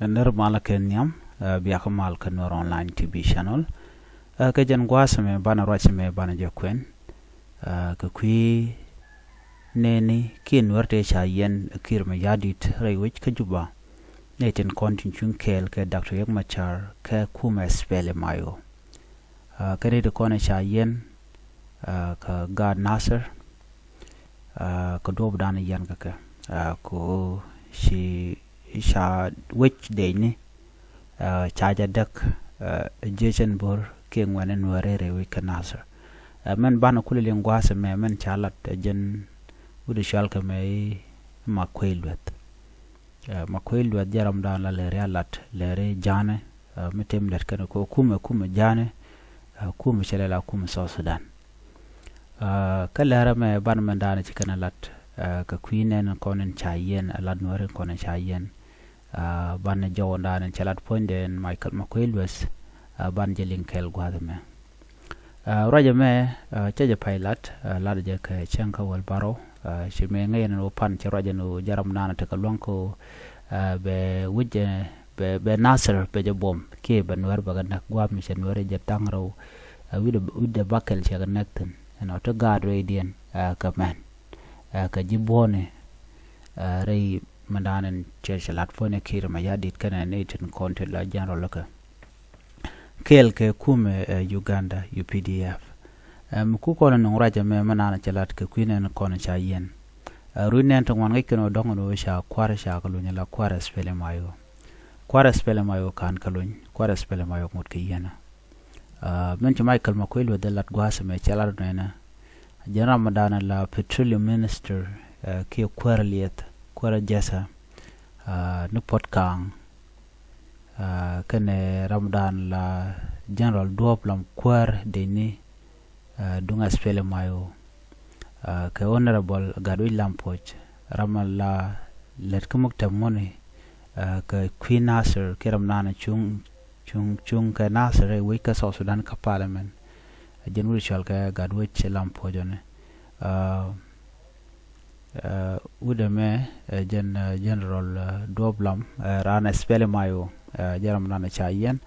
Nirmala kenyam biakamal kanor online TV channel ke jan gwasame bana rachame bana jokwen ke kwi neni kin warte cha yen kirma yadit rewich ke juba netin kontin chunkel ke Dr. Riek Machar ke kuma spele mayo ke de kone cha yen ka God Nasser ko dob dana yen ka ko shi sha which day ni chaja dak jechen bor ke ngwanen warere we kanasar men bana kulile ngwasa me men chalat jen ude shalka me makwelwet jaram dan la lere alat lere jane metem let kan ko kuma jane kuma chelela kuma so Sudan kala me ban men dana cikana lat ka kwinen konen chayen alad noren konen chayen ban jawanda en chalat ponden Michael Makwelwes ban jelin kel gwadame raja me chaja pilot lada je ka chanka wal baro shime ngayen no pan ci raja no jaram nana te ka lonko be wuje be Nasser be bom ke ban war baga nak gwab mi sen wore je tangro wide bakel ci ga nekten no to gad radian ka man ka jibone rei mandanen chechalat fone kirma yadit kana netin kontel la general laka kelke kume Uganda UPDF ku kono no raja me manana chalat ke kwinen kono cha yen runen to ngon ngikeno dongono sha kwara sha kalunya la kwara spele mayo kan kaluny kwara spele mayo mut ke yena men Michael Makwelwe delat gwasa me chalat nena general mandana la petroleum minister ke kwara liet kwara jasa nupot kang kene Ramadan la general duoplam kwar deni dunga spele mayo ke honorable Gadwi Lampoch ramal la let kumukta moni ke Queen Nasser ke ramnana chung ke Nasser we ka so Sudan ka parliament general shal ke Gadwi Lampoch ne udame general duoplam rana spele mayo jaram nana chayen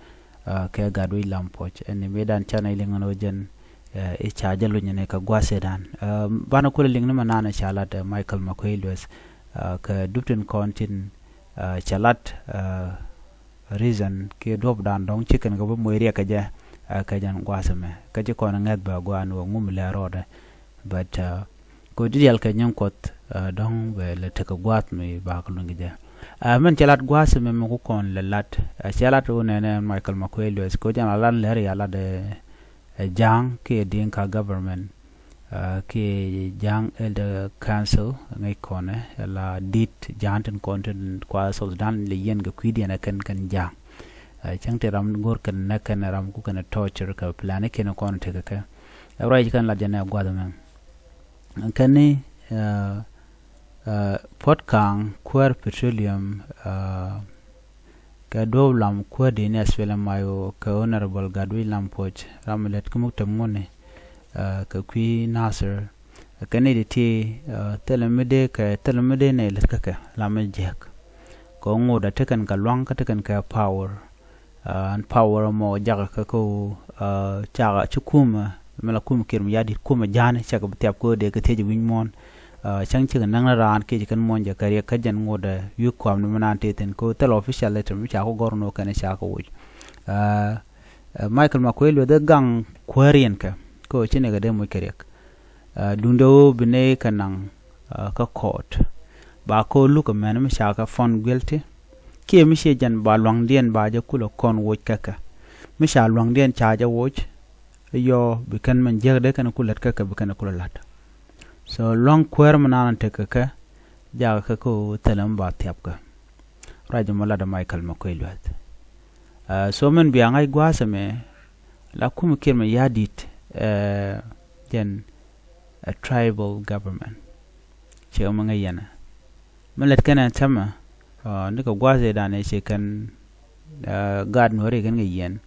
ke Gadwi Lampoch en medan chana ilingano jen e chajalu nyene ka gwasedan bana kula lingna manana chalat Michael Makwelwes ke dupten kontin chalat reason ke dob dan dong chicken go moyri ka ja ka jan gwasame ka je kono ngat ba gwanu ngum le roda but ko dial ka nyankot dong be le te ka gwat mi ba ko lungi ja men chalat gwase me ko kon le lat chalat unene Michael Makwelwes ko jana lan le ya la de jang ke dinka government ke jang the council ngai kone la dit janten content kwa Sudan le yen ga kwidi na kan jang changte ram gor kan na kan ram ku kan torture ka plan ke no kon te ka right kan la jana gwada men kan Port Kang kwar petroleum ka dowlam kwa dini asfela mayo ka honorable Gadwi Lampoch ramalet kumukta mone ka kwi Nasser ka ne ti telemede ne letkaka lama jek ko ngoda tekan ka lwang ka tekan ka power and power mo jaga ka ko chaga chukuma mala kum kirm yadi kuma jane chaga btiap ko de ka teji winmon chang chiga nang ran ke kan monja kariya kajan ngoda yu kwam no manante ten ko tel official letter mi cha ko gorno kana cha ko wuj Michael Makwelwe de gang kwarian ka ko chine ga de mo kerek dundo bine kanang ka court ba ko luka men mi cha ka fon guilty ke mi she jan ba lwang dien ba ja kulo kon wuj kaka mi cha lwang dien cha ja wuj yo bikan man jeg de kana kulat kaka bikan kulo lat so long kwer manana te ka ja ka ko telam ba tiap ka raja mala da Michael Makwelwe so men bi angai gwasa me la kum kirma yadit then a tribal government che o manga yana malet kana tama nika gwasa da ne che kan gad no re kan yen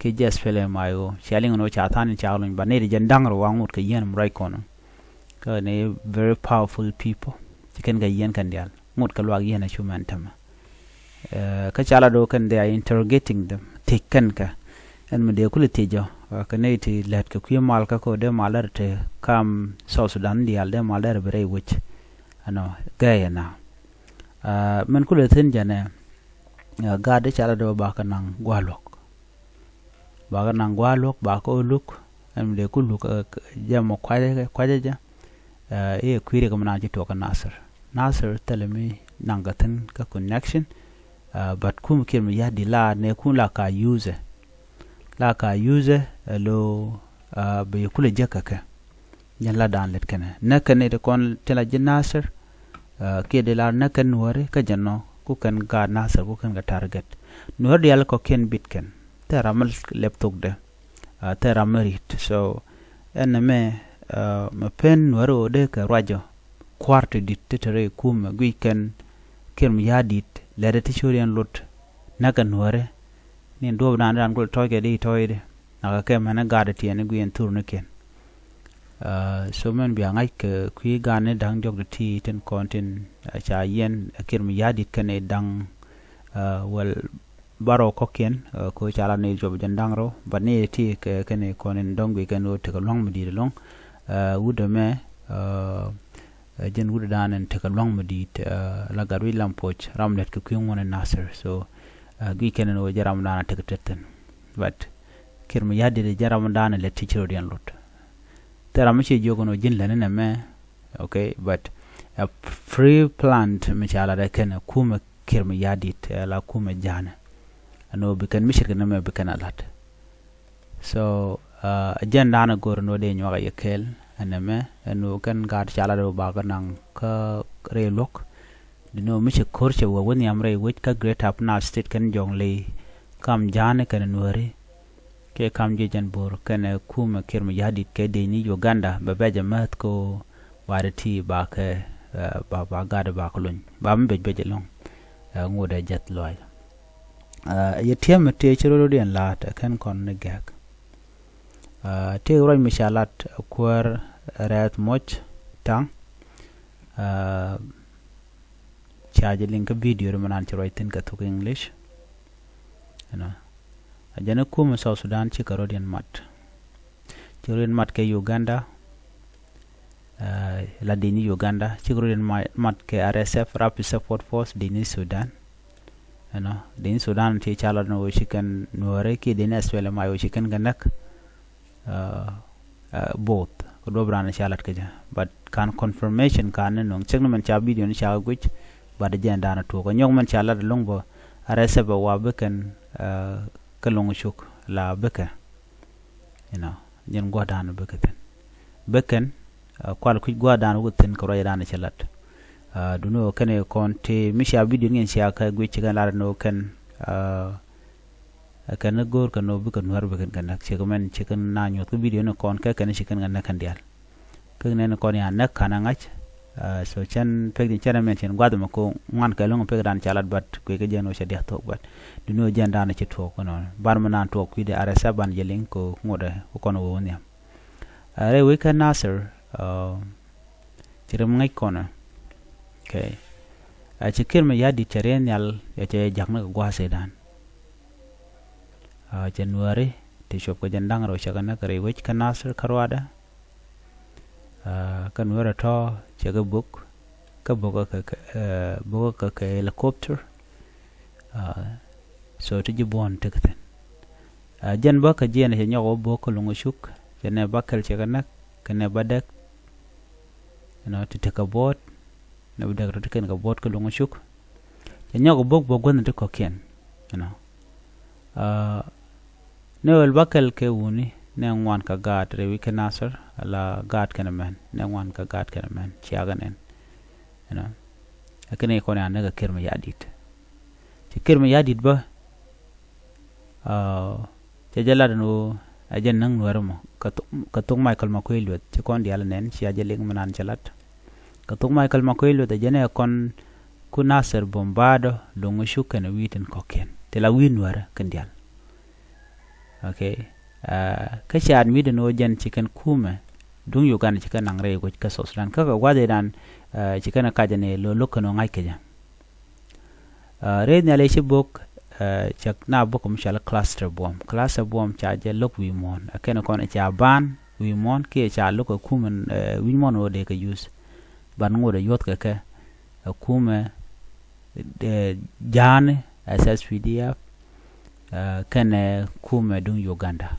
ke jas fele mayo shaling no cha tan cha lun ba ne jen dangro wangut ka yen mrai kono very powerful people chicken ga yen kan dial mut ka lwag yen shuman tama ka chala do kan they are interrogating them tikan ka en me de kuliti jo ka ne ti let ka kwi mal ka ko de malar te kam South Sudan di al de malar bere which ano gaya na men kulitin jane ga de chala do ba ka nang gwalok ba ko luk en de kuluk jamo kwaje ja e kwire ka mana ji to ka Nasser tell me nangatin ka connection but kum kirmi ya di la ne kun la ka use lo be kule jaka ka yan la dan let kana na kane de kon tela ji Nasser ke de la na kan wore ka janno ku kan ga Nasser ku kan ga target no de al ko ken bitken teramal laptop de teramarit so en me pen woro de ka rajo quarto dit tetere kum weekend kirmi ya dit lede ti churian lot nakan wore ni do dan dan gol toge di toide naga ke mana gade ti ne guyen turne ken so men bi ngai ke kwi gane dang jog ti ten kontin cha yen kirmi ya dit kane dang wal baro koken ko chala ne job jandang ro bani ti ke kane konen dongwi ken o te ko long mi di long wude me jen wude dan en te ko long mi di la garwi lampoch ramlet ko kwi ngone Nasser so gui kenen o jaram dana te tetten but kirmi ya de jaram dana le teacher dian lot teram ci jogono jin lene me okay but a free plant mi chala da ken kuma kirmi ya dit la kuma jana ano bikan mishir kana me bikan alat so agenda na gor no de nyoga yekel aname ano kan gar chala do ba kanang ka relok dino miche korche wa woni amre wit ka great up na state kan jongle kam jane kan nuari ke kam je jan bor kan kuma kirmi yadit ke de ni Uganda ba beja mat ko warati ba ke ba gada ba kolon ba mbe beje long ngoda jet loy ye tiam te chiro den lat kan kon ne gak te roy mishalat kwar rat moch tang charge link video manan ci royten ka to English ana ajana kuma South Sudan ci karodian mat ke Uganda la dini Uganda ci karodian mat ke RSF Rapid Support Force dini Sudan ana dini Sudan ci chala no chicken nuare ki dini aswele mayo chicken ganak both ko do brana chalat ke ja but kan confirmation kan no check no man cha video ni cha gwich bada jenda na to ko nyong man chala de longbo arese ba wa beken kalong shuk la beka nyen goda na beken kwal ku goda na wutin ko roya na chalat duno kane konte misha video ngin sia ka gwi chigan la no kan kan gor kan no bukan war beken kan ak chigan chigan na nyot video no kon ka kan chigan na kan dial kan ne kon ya nak kana ngach so chan pek din chana men chen gwado mako ngan ka long pek dan chalat bat ko ke jeno she dia tok bat duno jenda na ci tok non bar manan tok wi de aresa ban jeling ko ngoda ko kono woni are we kan Nasser tiram ngai kono okay a ci kirma ya di charen yal ya ce jakna ko gwa sedan January te shop ko jendang ro shagana kare we kan Nasser karwada kan wara to chega book ka helicopter so to jibon tekten jan ba ka jena he nyago boko lungo shuk jene bakal chega nak kene badak to take a boat na badak to ken ka boat ko lungo shuk nyago bok bogon to ko ken ne wal bakal ke woni ne ngwan ka gad re we Nasser ala gad kana man ne ngwan ka gad kana man chiaganen akene ko na naga kirma yadit ci kirma yadit ba te jala no ajen nang warmo ka tung Michael Makuello ci kon dial nen ci ajeling manan chalat ka tung Michael Makuello te jene kon ku Nasser bombado lungu shukana witen koken te la win wara kan dial okay kashi admi da no jan cikin kuma dun Uganda cikin nan rai ko ka South Sudan kaka gwade dan cikin ka jane lo lokano ngai keja red ne ale shi book chak na book mshala cluster bomb cha je lok wi mon akena kon cha ban wi mon ke cha lok kumen wi mon o de ka use ban ngode yot ka kume de jan SSPDF kene kume dung Uganda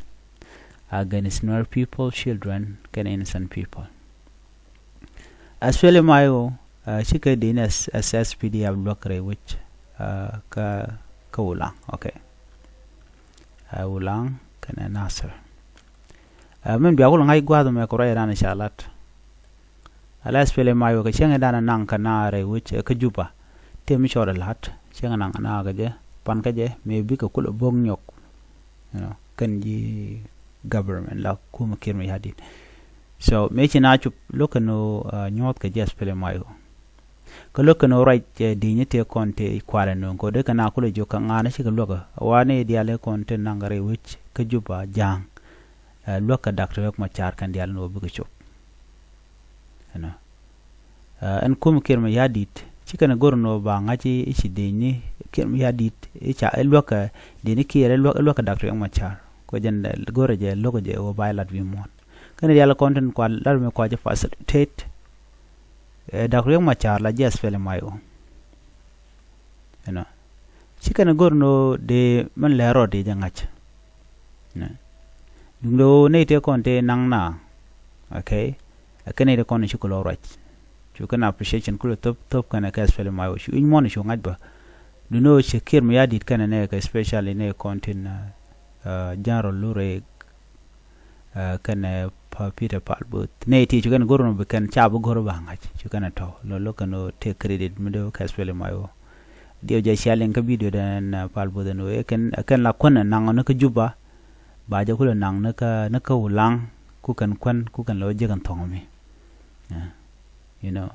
against Nuer people, children, can innocent people. As well mayo chike dines SSPDF blokre which ka ulang, okay. Ulang kene Nasser. Men biya ulang ay gwado me koray ran shalat. Alas pele mayo ka chenga dana nang kanare which ka juba. Temi chora lat chenga nang na ga je pan ka je maybe ka kul bong nyok. You know, kan ji government la kuma kirmi hadin. So mechi na chup lokano nyot ka jes pele mayo. Ka lokano right dinyi te konte kwale no ko de kana kul jo ka ngana shi ka loka wane diale konte nangare which ka juba jang. Loka doctor yok machar kan dial no buga chup. You know. En kuma kirmi hadit chikana gorno ba ngachi ichi dini kirmi hadit icha loka dini kire loka doctor yok machar. Ko jen gore je logo je o bailat wi mon kana yalla content ko lar me ko je facilitate dakre ma char la jes fele mayo you know chikana gorno de man le ro de jangach dunglo ne te konte nang na okay akane de kon chikulo rach chukana appreciation kulo top kana kas fele mayo shu in mon shu ngajba duno chekir me yadit kana ne ka especially ne content General Lure kan Peter Palbut ne ti chukan gorno be kan chabu goro banga chukana to lo lokano take credit mido kaspele mayo dio je shalen ka video dan Palbut no kan la kona nang na ka juba ba ja kula nang na ka ulang ku kan lo je kan tongomi you know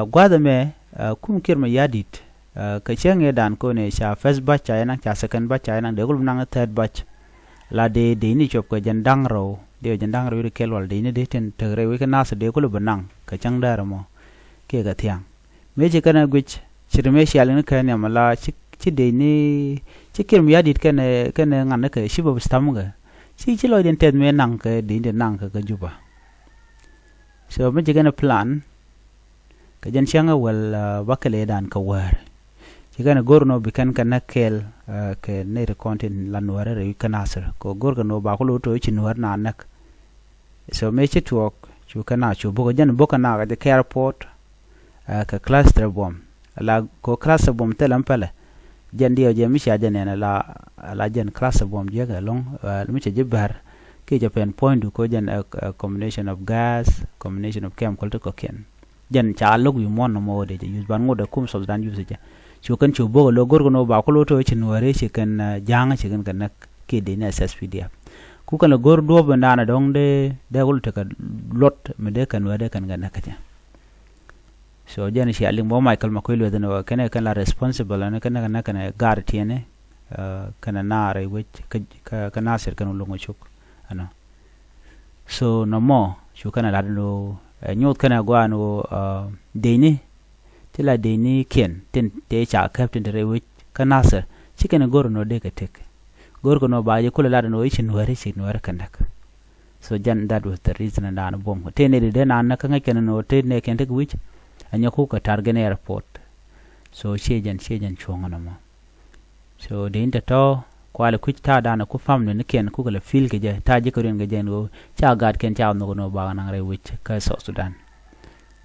gwada me kum kirma yadit ka chenge dan ko ne sha first batch ayana cha second batch ayana de gulum nang third batch la de ni chop ko jandang ro de jandang ro ke lol de ni de ten tegre we ka nas de gulum banang ka chang dar mo ke ga thiang me je kana gwich chirme shalin ka ne mala chi de ni chi kirm yadit kana ngan ka shiba stam ga chi lo den ted me nang ka de nang ka juba so me je kana plan ka jan changa wal bakale dan ka war chigana gorno bikan kana kel ke ne content lanware re kanasar ko gorno ba ko to chinwar na nak so me chitwok chu kana chu bogo jan bokana ga de airport ka cluster bomb la ko cluster bomb telam pala jan dio je mi sha jan la jan cluster bomb je ga long mi che bar ke japan point ko jan a combination of gas combination of chemical to cocaine jan cha log wi mon mo de use ban ngoda kum so dan use ja chukan chu bogo lo gorno ba ko to chinware chikan janga chikan kan ke de na SSPDF ku kan gor do bandana dong de gol te ka lot me de kan wade kan ga nakaja so jani shi alim bo Michael Makwelo de no kan la responsible na kan gar tiene kan na re which ka nasir kan lo ngochuk ano so no mo chukan la no nyot kan gwa no de ni tila de ni ken ten te cha captain de which kanasa chicken gorno de ka tek gorno ba je kula la no chin wari kandak so jan that was the reason and an bom te ne de na na kan ken no te ne ken tek which anya ku ka target airport so shejan chonga no mo so de inta to kwale ku ta da na ku fam ne ken ku la fil ke je ta je ko ren ga je no cha gad ken cha no ba na re which ka so Sudan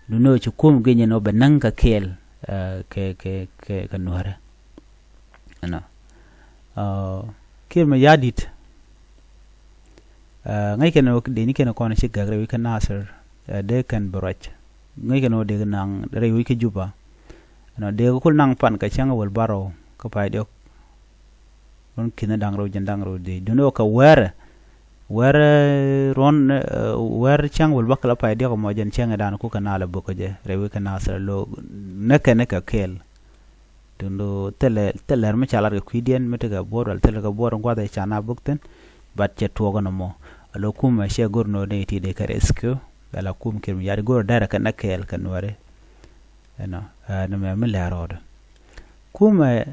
duno chu kum genye no benang ka kel ke kanwara ana kirma yadit ngai ken de ni ken ko na shiga re kan nasir de kan barach ngai ken de nang re wi ke juba ana de ko nang pan ka changa wal baro ka pai de on kin dang ro jandang ro de duno ka wer chang wal bakla pa de ko mo jan changa dan ku kana la boko je rewi kana sar lo naka kel dundo teler me chalar ko idien metega boral teler ga bor ngwa da chana bukten bat che togo no mo lo kuma she gorno ne ti de karesku dala kum kirmi yar gor dara kana kel kanware no me la roda kuma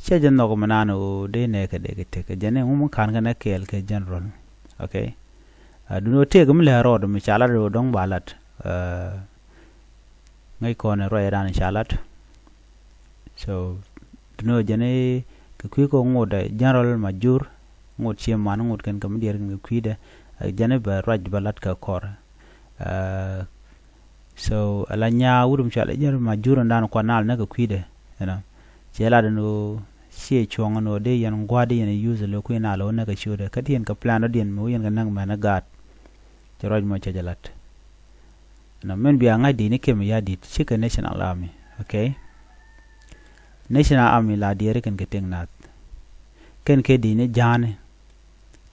chajan no manano de ne ka de ke jane mun kan ga na kel ke general okay du no te gum le rod mi chala do dong balat ngai ko ne ro ran chalat so du no jane ke ku ko ngoda general majur ngot che man ngot kan kam der ngi kuide jane ba raj balat ka kor so ala nya wurum chala general majur ndan ko nal na ka kuide chela no sie chong no de yan gwade yan use lo ku na lo na ka shuda ka dien ka plan do dien mo yan ga nang mana gat joroj mo cha jalat na men bi anga di ne kem ya di chika national army okay national army la di kan ke teng nat ken ke di ne jane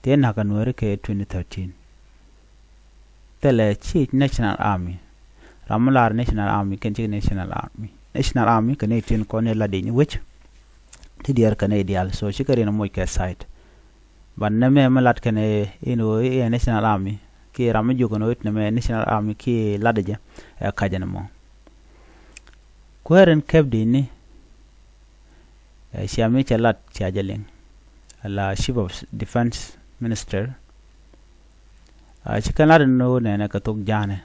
ten na kan wore ke 2013 tele chi national army ramular national army ken chi national army kan tin ko ne la di ni which ti diar kan ideal so chikari na mo ke site ban na me malat kan national army ki ramu jogo no itna me national army ki ladaje kajana mo kweren kebdi ni siami chalat chajaleng la chief of defense minister chikanad no ne na katok jane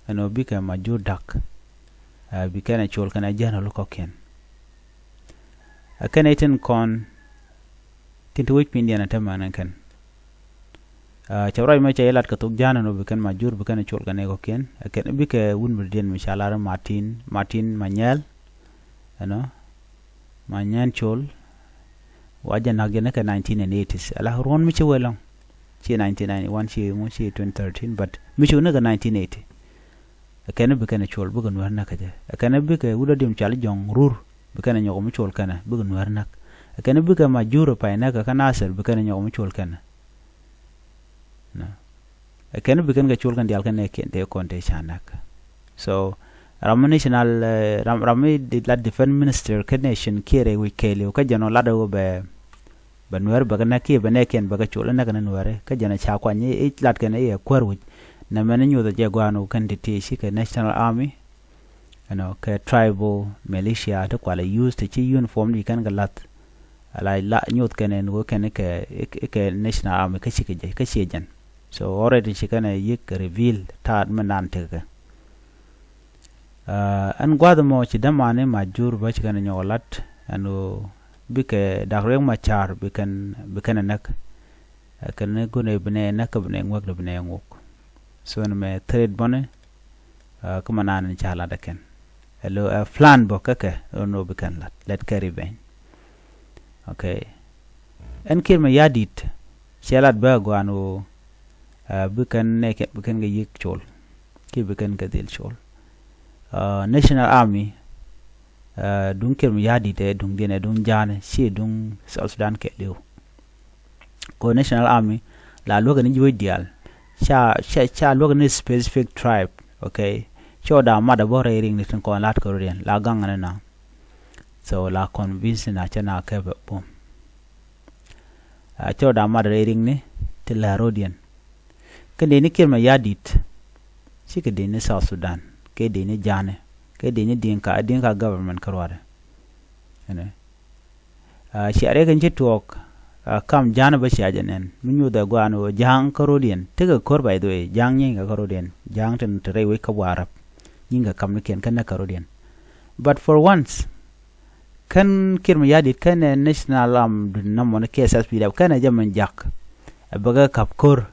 no bika majur dak bikana chol kana jana lokoken akana iten kon tintu wich pindiana tamana kan chawrai ma chayelat katuk jana no bikan majur bikan chol kana koken akan bika wun berdien mishalar martin manyel manyan chol wajan hagena ka 1980s ala ron mi chewelong chi 1991 chi mo chi 2013 but mi chuna ga 1980 akana bikan chol bugan warna kaje akana bika wudo dim chal jong rur bikan nyogo mi chol kana bugan warna akana bika majuro pa ina ka kanasir bikan nyogo mi chol kana no akana bikan ga chol kan dial kan ken te konte chanak so national ramai la defense minister ka nation kire we kele ka jano lada go be banwer bagana ki bane ken baga chol na kana nware ka jana cha kwanye e lat kana e kwarwu na mena nyu da jagwano kan dite shi ka national army ka tribal militia ta kwala use ta chi uniform di kan ga lat ala la nyot kana no kana ka national army ka shi jan so already shi kana yik reveal ta manan ta ka an gwada mo ci damane majur ba ci kana nyolat anu bike dagreng machar bikan nak kan gune bne nak bne ngwak bne ngok so me trade bone kuma nan chala da ken hello flan bo kake no bikan let carry ben okay en kirma yadit chelat ba gwanu bikan ne bikan ga yik chol ki bikan ga dil chol national army dung ker mi yadi de dung dine dung jane si dung South Sudan ke leo ko national army la loga ni joy dial cha loga ni specific tribe okay cho da ma da bore ring ni tan ko lat ko rien la gangana na so la convince na cha na ke bom cho da ma da ring ni te la rodian ke ni ker mi yadit si ke ni South Sudan ke dini jane ke dini dinka government karware shi are kan jitok kam jana ba shi ajanen munyu da gwano jang karodien tega korbai do jang nyinga karodien jang tan tare we ka warap nyinga kam ne ken kan karodien but for once kan kirma yadit kan national dun namon ke SSP da kan jaman jak baga kapkor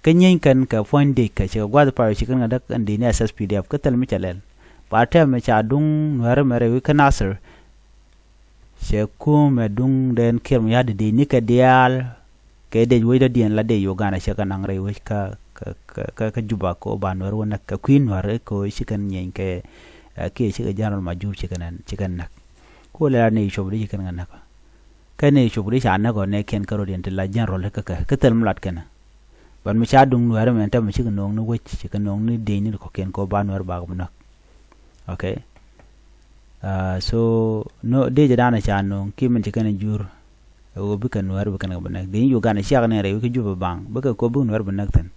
kanyen kan ka fonde ka che gwada pa shi kan da kan dini SSPDF ka tal mi chalel parta me cha dung nware mere wi kanasir she ku me dung den kem ya de ni ka dial ke de wi da dien la de Uganda she kan angre wi ka juba ko ban war wona ka queen war ko shi kan nyen ke shi ga general majur shi kan nak ko la ne shobri shi kan nak ka ne shobri sha na go ne ken karo den la general ka tal mlat kana ban mi cha dung nware men ta mi chi nong no wech chi nong ni de ni ko ken ko ban war ba nak okay so no de jadana cha nong ki men chi kan jur o bi kan war bi kan ba nak de yu gana sha ne re ki juba bang ba ko bu war ba nak tan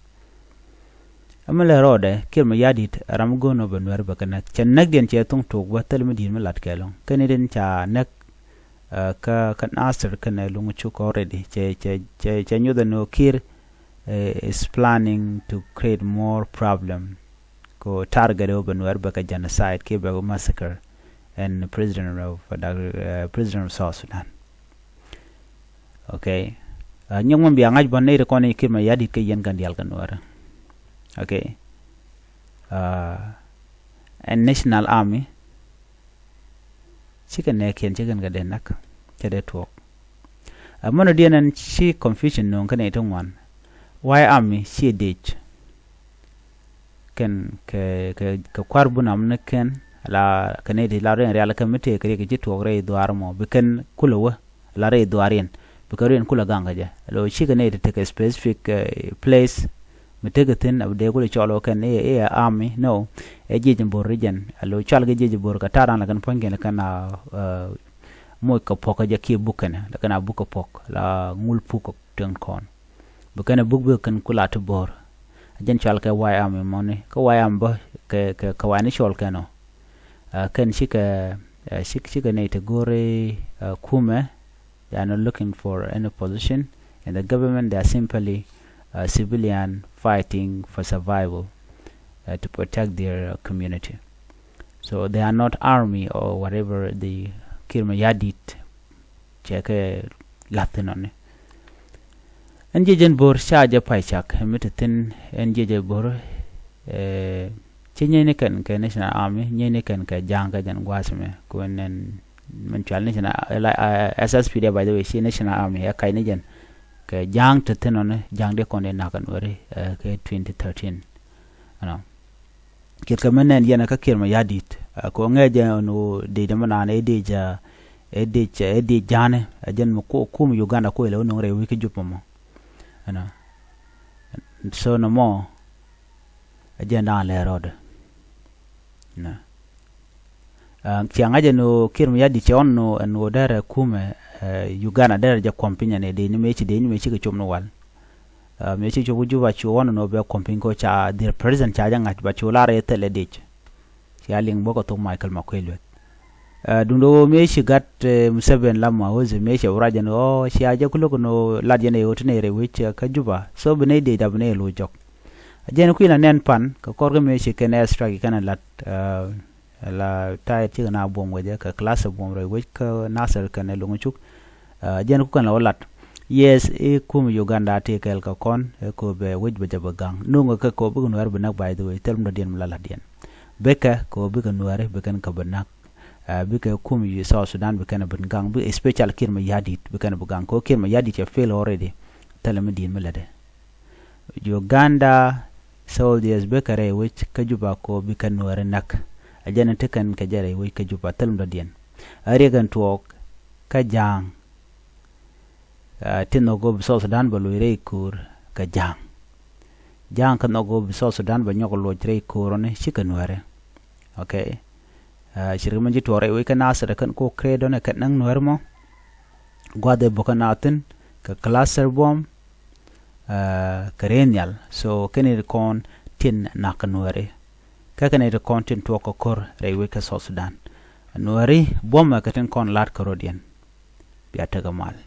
amale rode ki ma yadit ram go no ban war ba kan chen nak den che tung tok ba tal mi din ma lat kelong kan den cha nak ka Nasser kana lungu chuk already che nyu the no Kir is planning to create more problem ko target open where baka genocide ke ba massacre and president of South Sudan. Okay, nyong mon biya ngaj bonne re kone Kir ma yadi ke yen kan dial kan wara. Okay, and national army chicken ne ken chicken ga den nak chede talk mono dianan chi confusion no kan etong wan why army chi ditch ken ke kwarbu nam ne ken la kanedi la ren real committee kre ke to re duar mo biken kulo la re duarien bikarin kula ganga ja lo chi kan ne take a specific place mitegatin abde ko cholo kan army no ejije bor region lo chal ge jeje bor ka taran la kan pongen kan mo ko poko ja ki bukana la kan buko pok la ngul puko ten kon bukana bugbe kan kula to bor ajen chal ka why army money ko why am ba ke wani chol kano kan shika ne to gore kume. They are not looking for any position in the government. They are simply civilian fighting for survival to protect their community. So they are not army or whatever the Kir ma yadit cheke latinone. En jejen bor shaja paichak mitatin en jeje bor chenye ne kan ke national army nyene kan ke janga jan gwasme kunen mental national SSPD by the way she national army ya kai ne jan ke jang tetenone jang de konde nakan wore ke 2013 ano kir kamanen yana ka Kir ma yadit ko ngeje no de de manane de jane ajen mo ko kum Uganda ko ile no re wiki jupomo ano so no mo ajen na le road na kiangaje no Kir ma yadit onno no dara kume Uganda dara ja kompinya ne de ni mechi ke chomno wal mechi cho bujuba cho wono no be kompingo cha the president cha janga ba cho la re tele dich ya ling boko to Michael Makwelwe dundo mechi gat Museveni lamma hoze mechi uraja no shi aje kulo no ladje ne yotne re wich ka juba so bene de dabne lo jok ajene ku ina nen pan ka korga mechi ken strike kana lat la tay ti na bom waje ka class bom re wich ka Nasser kana lungu chuk ajene ku kana lat yes kum Uganda te kel ka kon ko be wich be jabagang nungo ka ko bu nuar benak by the way telm do dien mala dien beka ko bu ka nuare be kan ka benak bika kum South Sudan be kan bengang be special Kir ma yadit be kan bugang ko Kir ma yadit ya fail already telm dien melade Uganda soldiers be kare wich ka juba ko be kan nuare nak ajana te kan ka jare wich ka juba telm do dien aregan tuok ka jang tino go South Sudan ba loire kur ka jang kan go South Sudan ba nyoko loire kur ne shikanware okay shirman ji tore we kan Nasser kan ko credo ne kan nang nuar mo gwade bokanatin ka cluster bomb karenial so kenir kon tin nakanware ka kenir kon tin to ko kor rewe ka South Sudan nuari bomba ka tin kon lat karodian biya tagamal